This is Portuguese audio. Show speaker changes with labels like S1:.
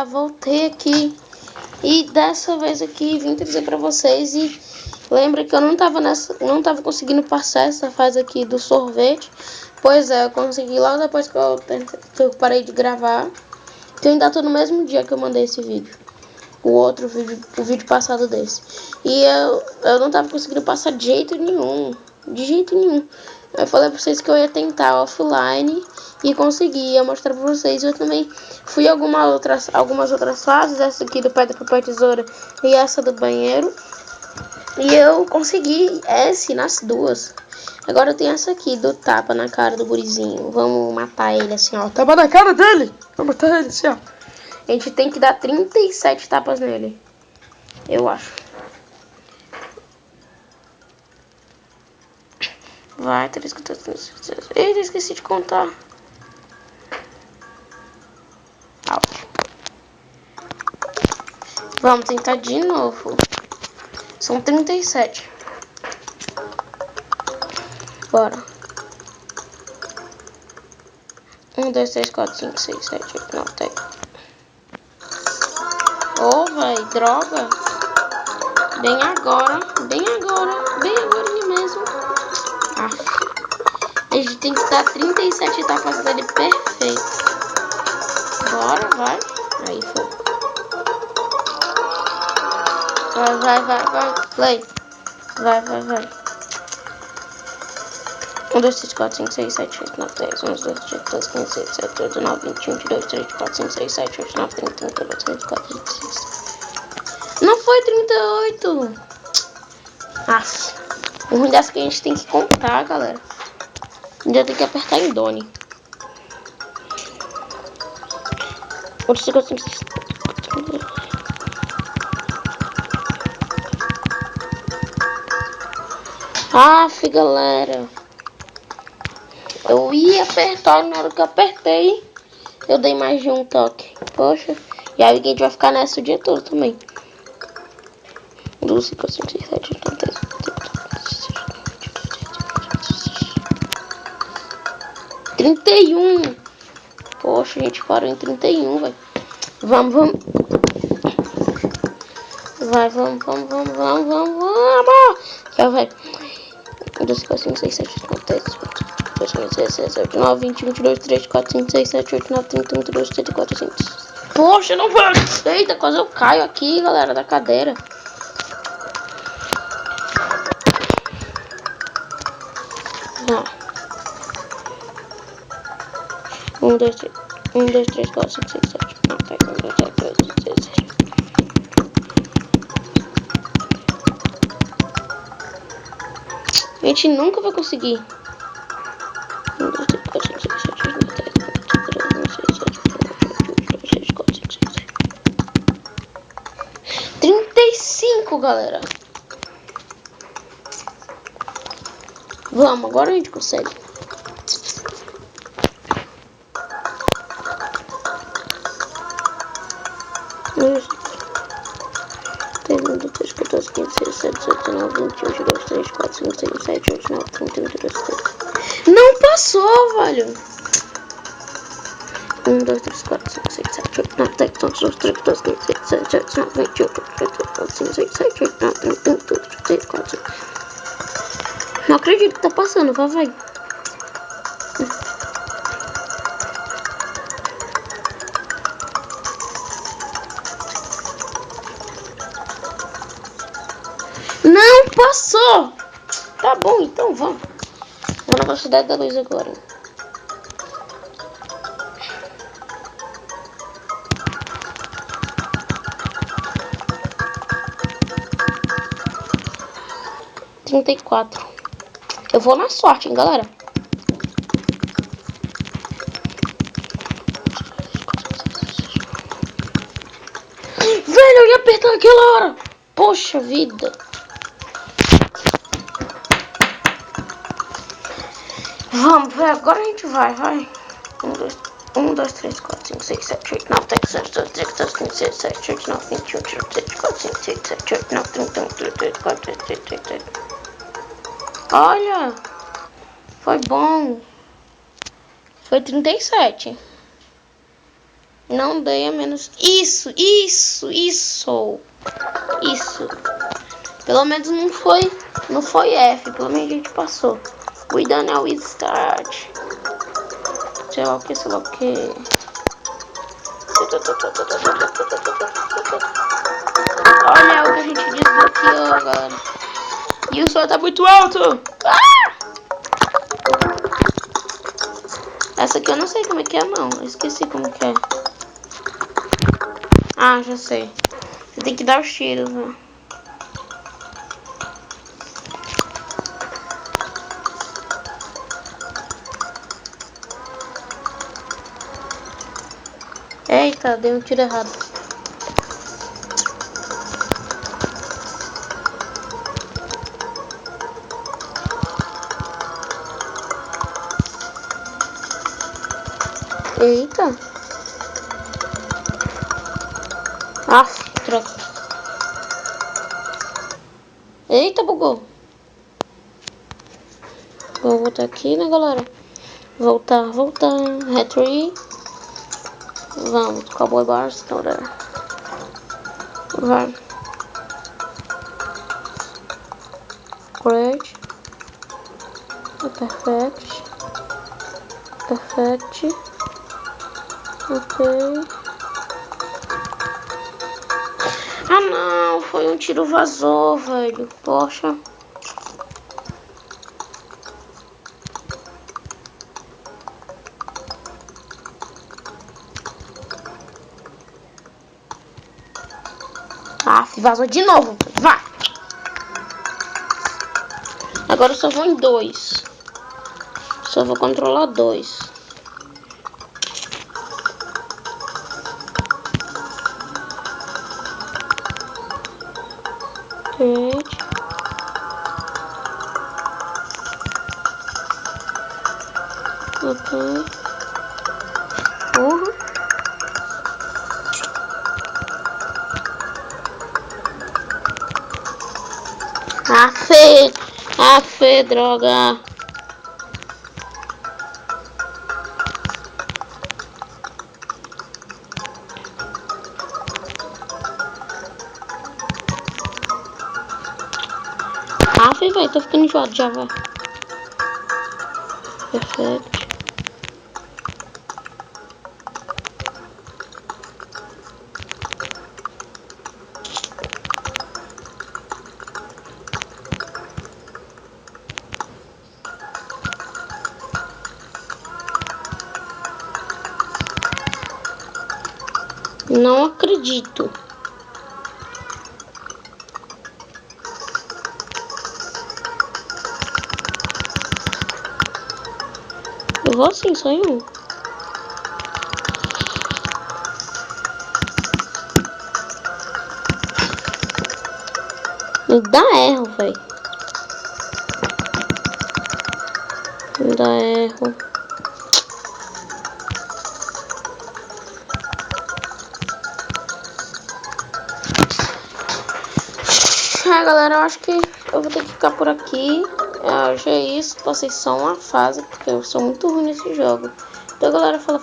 S1: Voltei aqui e dessa vez aqui vim trazer pra vocês. E lembra que eu não tava conseguindo passar essa fase aqui do sorvete. Pois é, eu consegui logo depois que eu parei de gravar. Que eu ainda tô no mesmo dia que eu mandei esse vídeo. O vídeo passado desse. E eu não tava conseguindo passar de jeito nenhum. De jeito nenhum. Eu falei pra vocês que eu ia tentar offline e consegui. Ia mostrar pra vocês. Eu também fui algumas outras fases. Essa aqui do pedra, papel, tesoura e essa do banheiro. E eu consegui nas duas. Agora eu tenho essa aqui do tapa na cara do gurizinho. Vamos matar ele assim, ó. Tapa na cara dele. Vamos matar ele assim, ó. A gente tem que dar 37 tapas nele. Eu acho. Vai, 3, 14, 15, 16. Eita, esqueci de contar. Vamos tentar de novo. São 37. Bora. 1, 2, 3, 4, 5, 6, 7, 8, 9, 10. Ô, véi, droga. Bem agora mesmo. A gente tem que dar 37 tapas dele perfeito. Bora, vai. Aí foi. Vai. Play. Vai. 1, 2, 3, 4, 5, 6, 7, 8, 9, 10, 11, 12, 13, 14, 15, 16, 17, 18, 19, 20, 21, 22, 23, 24, 25, 26, 27, 28, 29, 30, 31, 32, 34, 36. Não foi 38. O ruim dessa que a gente tem que contar, galera. Ainda tem que apertar em Doni. 1, 2, 3, 4, 5, 6, 7. Galera. Eu ia apertar, na hora que eu apertei, eu dei mais de um toque. Poxa. E aí a gente vai ficar nessa o dia todo também. 12, 14, 17, 18, 31. Poxa, a gente parou em 31, velho. Vamos. Vai, vamos. Já vai. 1, 2, 3, 4, 5, 6, 7, 8, 9, 10, 11, 12, 13, 14, 15, 16, 17, 18, 19, 20, 22, 23, 24, 25, 26, 27, 28, 29, 30, 32, 34, 35. Poxa, não vai. Eita, quase eu caio aqui, galera, da cadeira. Ó. 1, 2, 3, 4, 5, 6, 7, 9, 10, 11, 12, 13, 14, 15, 16, 17. A gente nunca vai conseguir. 1, 2, 3, 4, 5, 6, 7, 8, 9, 10, 11, 12, 13, 14, 15, 16, 17, 18, 19, 20, 21, 22, 23, 24, 25, 26. 35, galera. Vamos, agora a gente consegue. Tem 1, 2, 3, 14, 15, 16, 17, 18, 19, 20, 21, 22, 23, 24, 25, 26, 27, 28, 29, 30, 32, 33. Não passou, velho. 1, 2, 3, 4, 5, 6, 7, 8, 9, 10, 11, 12, 13, 14, 15, 16, 17, 18, 19, 20, 21, 22, 23, 25, 26, 27, 28, 29, 30, 32, 34. Não acredito que tá passando, vai. Não passou! Tá bom, então vamos. Vou na velocidade da luz agora. Eu vou na sorte, hein, galera. Velho, eu ia apertar naquela hora. Poxa vida. Vamos, velho. Agora a gente vai. 1, 2, 3, 4, 5, 6, 7, 8, 9, 10, 11, 12, 13, 14, 15, 16, 17, 18, 19, 20, 21, 22, 24, 25, 26, 27, 28, 29, 30, 32, 34, 35, 36. Olha. Foi bom. Foi 37. Não dei a menos. Isso. Pelo menos não foi F. Pelo menos a gente passou. We don't know it start. Sei lá o que. Olha o que a gente desbloqueou, galera. E o som tá muito alto. Essa aqui eu não sei como é que é, não. Eu esqueci como que é. Ah, já sei. Você tem que dar os tiros, né? Eita, dei um tiro errado. Eita. Troca. Eita, bugou. Vou voltar aqui, né, galera? Voltar. Retry. Vamos, Cowboy Bars, toda. Vai. Great. Perfect. Ok. Ah não, foi um tiro vazou, velho. Poxa. Vazou de novo. Vai. Agora eu só vou em 2. Só vou controlar 2. Ok. Afe, droga. Velho, tô ficando enjoado já, vai. Perfeito. Não acredito. Eu vou assim, só em um. Me dá erro, velho. Me dá erro. Galera, eu acho que eu vou ter que ficar por aqui. Eu acho que é isso. Passei só uma fase, porque eu sou muito ruim nesse jogo. Então, galera, fala.